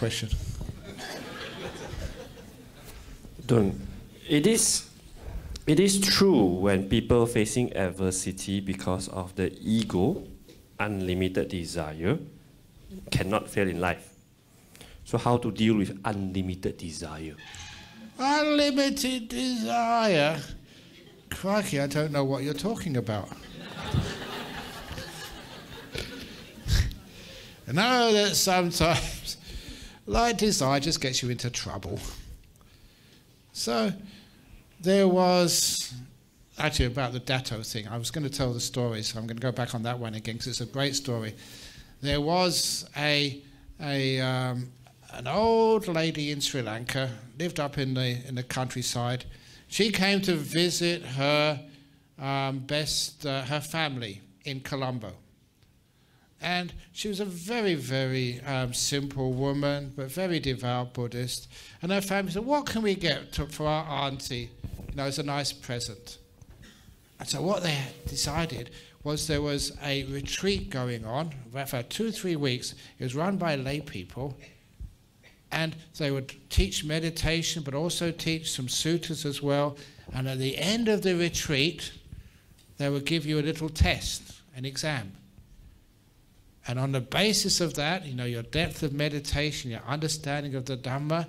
next question. It is true when people facing adversity because of the ego, unlimited desire, cannot fail in life. So how to deal with unlimited desire? Unlimited desire? Crikey, I don't know what you're talking about. I know that sometimes like desire just gets you into trouble. So there was, actually about the Datto thing, I was going to tell the story, so I'm going to go back on that one again because it's a great story. There was an old lady in Sri Lanka, lived up in the countryside. She came to visit her her family in Colombo. And she was a very, very simple woman, but very devout Buddhist. And her family said, what can we get for our auntie, as a nice present? And so what they decided was there was a retreat going on for 2 or 3 weeks. It was run by lay people. And they would teach meditation, but also teach some suttas as well. And at the end of the retreat, they would give you a little test, an exam. And on the basis of that, your depth of meditation, your understanding of the Dhamma,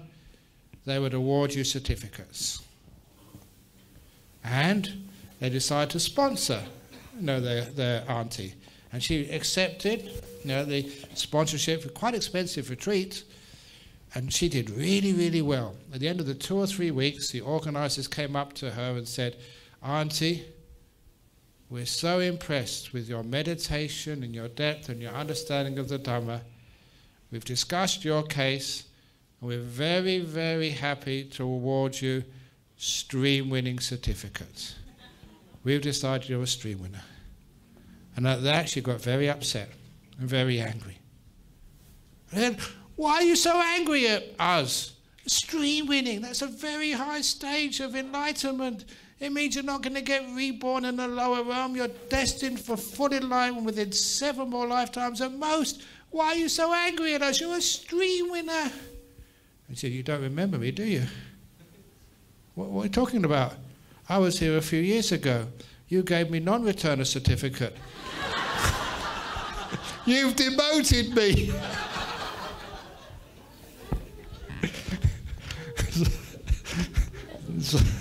they would award you certificates. And they decided to sponsor, their auntie. And she accepted, the sponsorship for quite expensive retreats. And she did really, really well. At the end of the 2 or 3 weeks, the organizers came up to her and said, Auntie, we're so impressed with your meditation and your depth and your understanding of the Dhamma. We've discussed your case, and we're very, very happy to award you stream-winning certificates. We've decided you're a stream winner. And at that, she got very upset and very angry. And then, why are you so angry at us? Stream winning, that's a very high stage of enlightenment. It means you're not going to get reborn in the lower realm. You're destined for full enlightenment within 7 more lifetimes at most. Why are you so angry at us? You're a stream winner. I said, you don't remember me, do you? What are you talking about? I was here a few years ago. You gave me non-returner certificate. You've demoted me.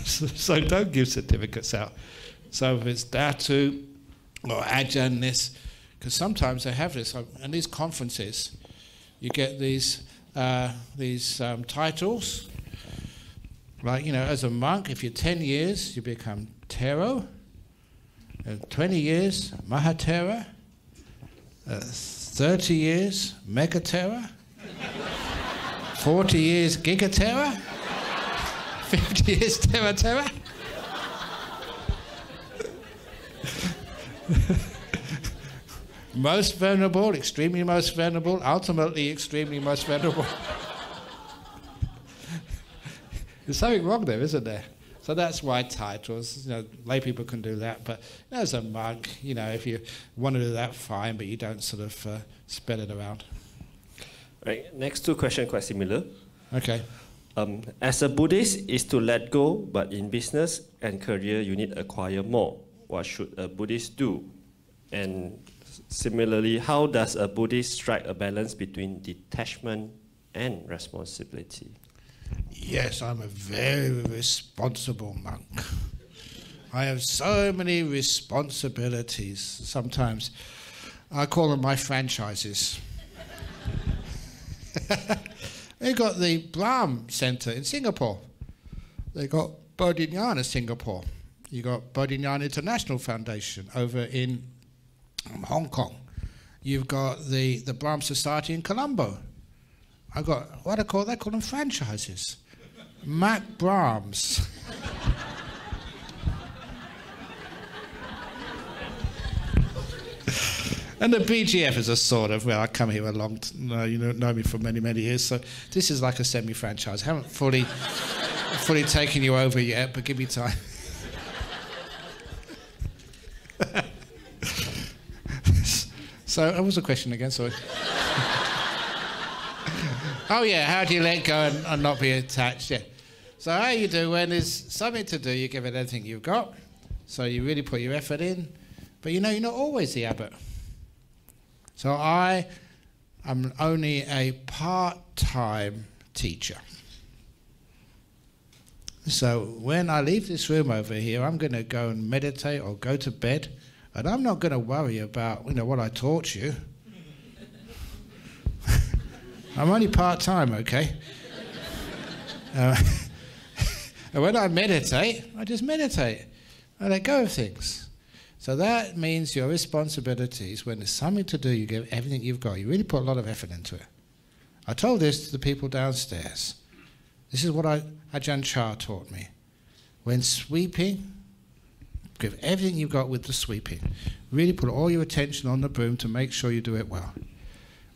So don't give certificates out. So if it's Datu or Ajahn this, because sometimes they have this, and these conferences, you get these titles. Like, as a monk, if you're 10 years, you become Tero. 20 years, Mahatera. 30 years, Megatera. 40 years, Gigatera. 50 years, Terra. Most venerable, extremely most venerable, ultimately extremely most venerable. There's something wrong there, isn't there? So that's why titles, lay people can do that, but as a monk, if you want to do that, fine, but you don't sort of spread it around. Right, next 2 questions quite similar. Okay. As a Buddhist, is to let go, but in business and career, you need to acquire more. What should a Buddhist do? And similarly, how does a Buddhist strike a balance between detachment and responsibility? Yes, I'm a very responsible monk. I have so many responsibilities. Sometimes I call them my franchises. They got the Brahm Center in Singapore. They got Bodhinyana Singapore. You got Bodhinyana International Foundation over in Hong Kong. You've got the Brahm Society in Colombo. I got what I call them franchises. Mac Brahms. And the BGF is a sort of, I come here you know me for many, many years, so this is like a semi-franchise. I haven't fully taken you over yet, but give me time. So, what was the question again? Sorry. Oh yeah, how do you let go and not be attached? Yeah. So how you do when there's something to do, you give it everything you've got. So you really put your effort in. But you know, you're not always the abbot. So I am only a part-time teacher. So when I leave this room over here, I'm going to go and meditate or go to bed, and I'm not going to worry about, you know, what I taught you. I'm only part-time, okay? And when I meditate, I just meditate. I let go of things. So that means your responsibilities, when there's something to do, you give everything you've got. You really put a lot of effort into it. I told this to the people downstairs. This is what Ajahn taught me. When sweeping, give everything you've got with the sweeping. Really put all your attention on the broom to make sure you do it well.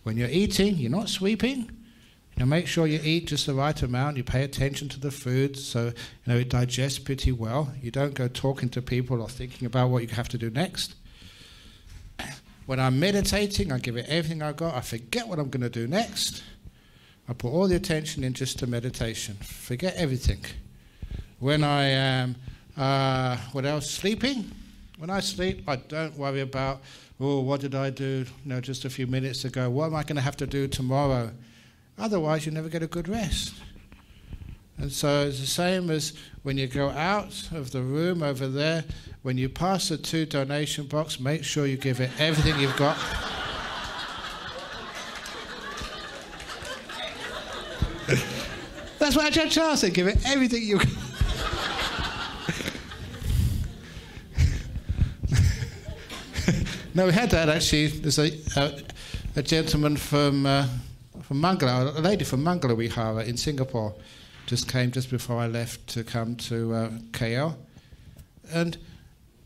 When you're eating, you're not sweeping. You know, make sure you eat just the right amount. You pay attention to the food so you know it digests pretty well. You don't go talking to people or thinking about what you have to do next. When I'm meditating, I give it everything I've got. I forget what I'm going to do next. I put all the attention in just to meditation. Forget everything. When I am, what else? Sleeping. When I sleep, I don't worry about, oh, what did I do, you know, just a few minutes ago? What am I going to have to do tomorrow? Otherwise, you never get a good rest. And so it's the same as when you go out of the room over there, when you pass the 2 donation box, make sure you give it everything you've got. That's what Ajahn said, give it everything you've got. No, we had that actually. There's a gentleman from Mangala, a lady from Mangala Vihara in Singapore, just came just before I left to come to KL. And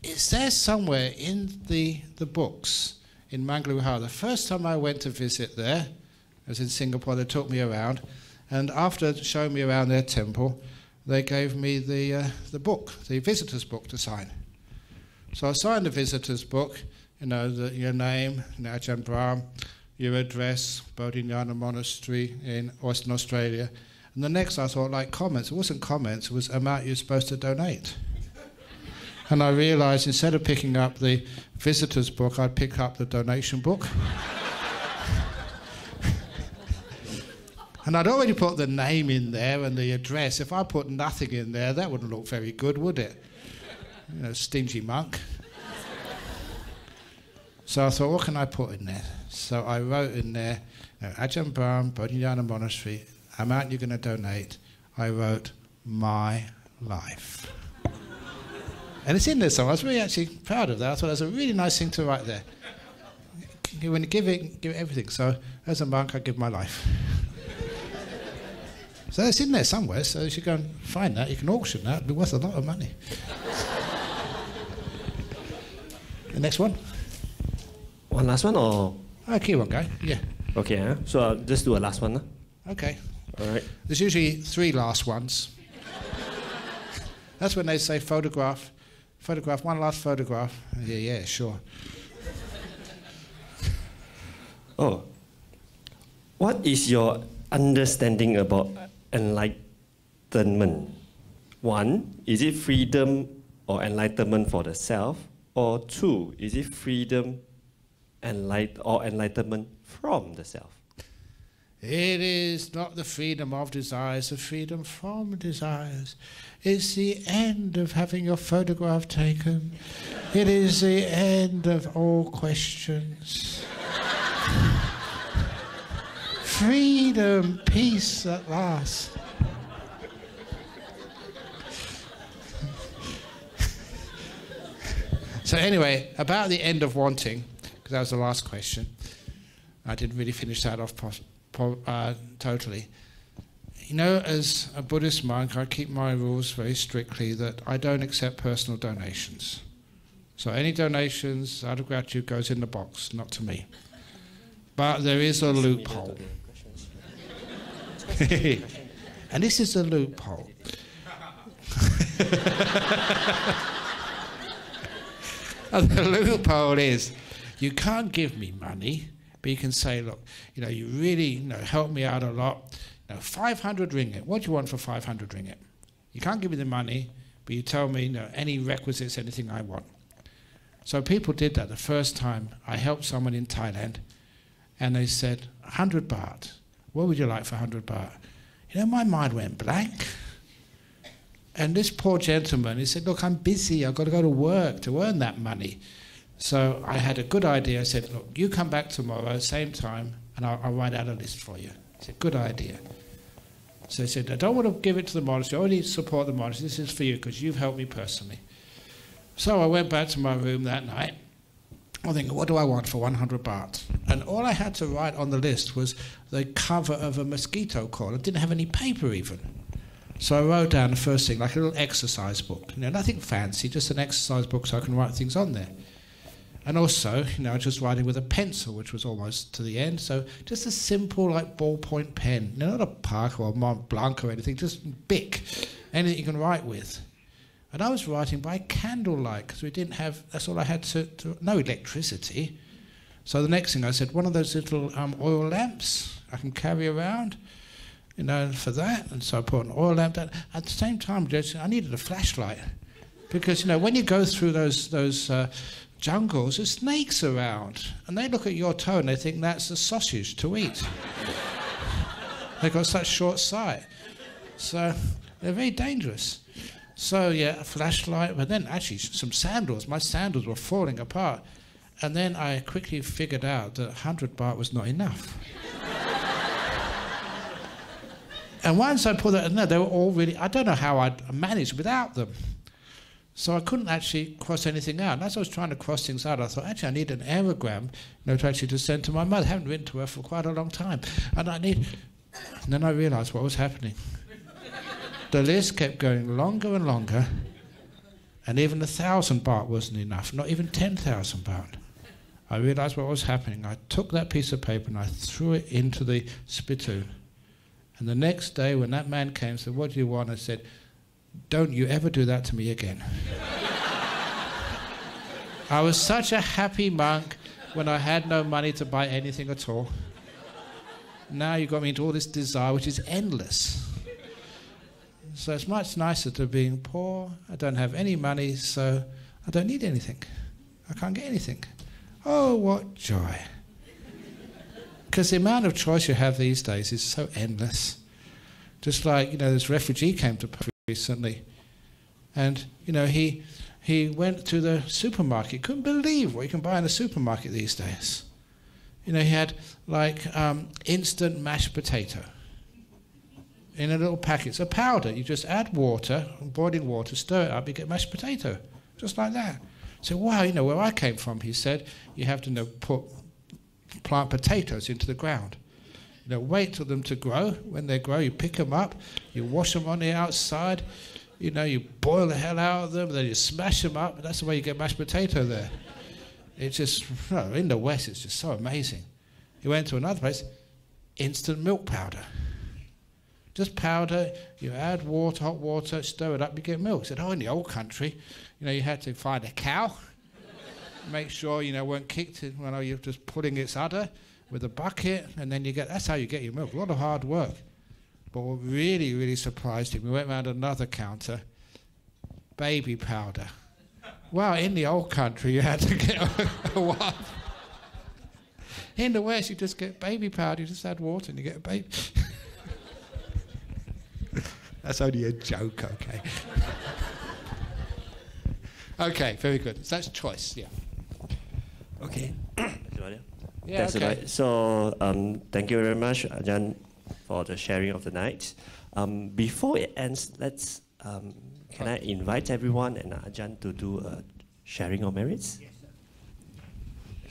it's there somewhere in the books in Mangala Vihara. The first time I went to visit there, I was in Singapore, they took me around, and after showing me around their temple, they gave me the book, the visitor's book to sign. So I signed the visitor's book, you know, your name, Ajahn Brahm, your address, Bodhinyana Monastery in Western Australia. And the next I thought, like comments, it wasn't comments, it was amount you're supposed to donate. And I realised instead of picking up the visitor's book, I'd pick up the donation book. And I'd already put the name in there and the address. If I put nothing in there, that wouldn't look very good, would it? You know, stingy monk. So I thought, what can I put in there? So I wrote in there, Ajahn Brahm, Bodhinyana Monastery, amount you're going to donate. I wrote, my life. And it's in there somewhere. I was really actually proud of that. I thought that was a really nice thing to write there. When you give it everything. So as a monk, I give my life. So it's in there somewhere, so you should go and find that. You can auction that. It'll be worth a lot of money. The next one. One last one or? Keep on going, yeah. Okay, so I'll just do a last one. Okay. All right. There's usually 3 last ones. That's when they say photograph, one last photograph. Yeah, sure. Oh. What is your understanding about enlightenment? 1, is it freedom or enlightenment for the self? Or 2, is it freedom or enlightenment from the self? It is not the freedom of desires, the freedom from desires. It's the end of having your photograph taken. It is the end of all questions. Freedom, peace at last. So anyway, about the end of wanting, because that was the last question. I didn't really finish that off totally. You know, as a Buddhist monk, I keep my rules very strictly that I don't accept personal donations. So any donations out of gratitude goes in the box, not to me. But there is a loophole. And this is a loophole. And the loophole is, you can't give me money but you can say, look, you really helped me out a lot. 500 ringgit. What do you want for 500 ringgit? You can't give me the money, but you tell me any requisites, anything I want. So people did that the first time. I helped someone in Thailand, and they said, 100 baht. What would you like for 100 baht? My mind went blank. And this poor gentleman, he said, look, I'm busy. I've got to go to work to earn that money. So I had a good idea. I said, look, you come back tomorrow, same time, and I'll write out a list for you. He said, good idea. So he said, I don't want to give it to the monastery. I only support the monastery. This is for you because you've helped me personally. So I went back to my room that night. I think, what do I want for 100 baht? And all I had to write on the list was the cover of a mosquito coil. I didn't have any paper even. So I wrote down the first thing, like a little exercise book. Nothing fancy, just an exercise book so I can write things on there. And also, just writing with a pencil, which was almost to the end. So just a simple, like, ballpoint pen. Not a Parker or Mont Blanc or anything, just Bic, anything you can write with. And I was writing by candlelight because we didn't have, that's all I had no electricity. So the next thing I said, one of those little oil lamps I can carry around, for that. And so I put an oil lamp down. At the same time, I needed a flashlight because, when you go through those jungles, there's snakes around. And they look at your toe and they think that's a sausage to eat. They've got such short sight. So they're very dangerous. So, yeah, a flashlight, but then actually some sandals. My sandals were falling apart. And then I quickly figured out that 100 baht was not enough. And once I put that in there, they were all really, I don't know how I'd managed without them. So I couldn't actually cross anything out. And as I was trying to cross things out, I thought, actually, I need an aerogram, to actually just send to my mother. I haven't written to her for quite a long time. And then I realised what was happening. The list kept going longer and longer, and even 1,000 baht wasn't enough, not even 10,000 baht. I realised what was happening. I took that piece of paper and I threw it into the spittoon. And the next day when that man came and said, what do you want? I said, don't you ever do that to me again. I was such a happy monk when I had no money to buy anything at all. Now you got me into all this desire, which is endless. So it's much nicer to being poor. I don't have any money, so I don't need anything. I can't get anything. Oh, what joy. Because the amount of choice you have these days is so endless. Just like, this refugee came to Perth recently. And, he went to the supermarket. Couldn't believe what you can buy in a supermarket these days. He had, instant mashed potato in a little packet. It's a powder. You just add water, boiling water, stir it up, you get mashed potato. Just like that. So, wow, where I came from, he said, you have to plant potatoes into the ground. Wait till them to grow. When they grow, you pick them up, you wash them on the outside, you boil the hell out of them, then you smash them up. That's the way you get mashed potato there. It's just, in the West, it's just so amazing. He went to another place, instant milk powder. Just powder, you add water, hot water, stir it up, you get milk. He said, in the old country, you had to find a cow, make sure, weren't kicked in, you're just pulling its udder with a bucket, and then that's how you get your milk. A lot of hard work. But what really, really surprised him, we went round another counter, baby powder. Wow, in the old country, you had to get a wife. In the West, you just get baby powder, you just add water and you get a baby. That's only a joke, okay? Okay, very good. So that's choice, yeah. Okay. Yeah, that's okay. right. So thank you very much, Ajahn, for the sharing of the night. Before it ends, can I invite everyone and Ajahn to do a sharing of merits? Yes,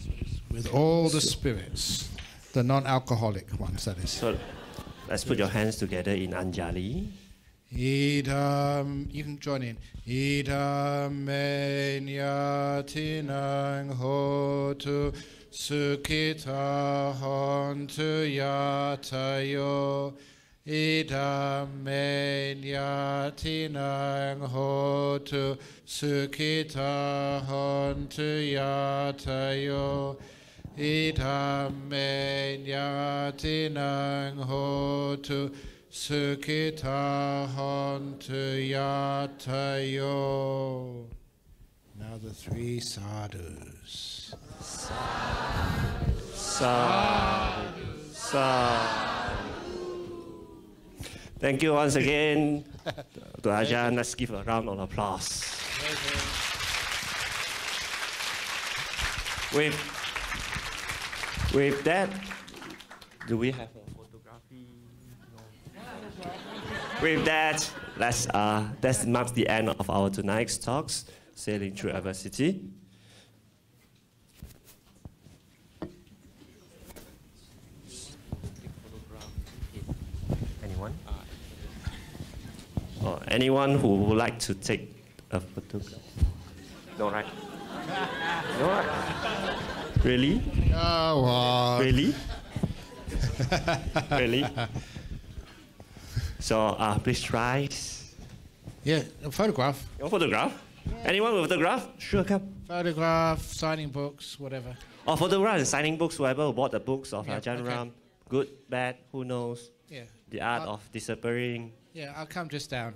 sir. With all the spirits, the non-alcoholic ones, that is. So let's put your hands together in Anjali. Idam, you can join in. Idam menyatinang hotu sukita hontu yatayo. Idam menyatinang hotu sukita hontu yatayo. Itam me nyatinang hotu sukhita hontu yatayo. Now the three sadhus. Sadhu. Thank you once again to Ajahn. Let's give a round of applause. With that, do we have a photography? No. With that, that marks the end of our tonight's talks, Sailing Through Adversity. Anyone? Anyone who would like to take a photograph? No, right? No, right? Really? Oh, wow. Really? Really? So, please try. Yeah, a photograph. Your photograph? Yeah. Anyone with a photograph? Sure, come. Photograph, signing books, whatever. Oh, photograph and signing books, whoever bought the books of Ajahn okay. Brahm. Good, bad, who knows? Yeah. The art of disappearing. Yeah, I'll come just down.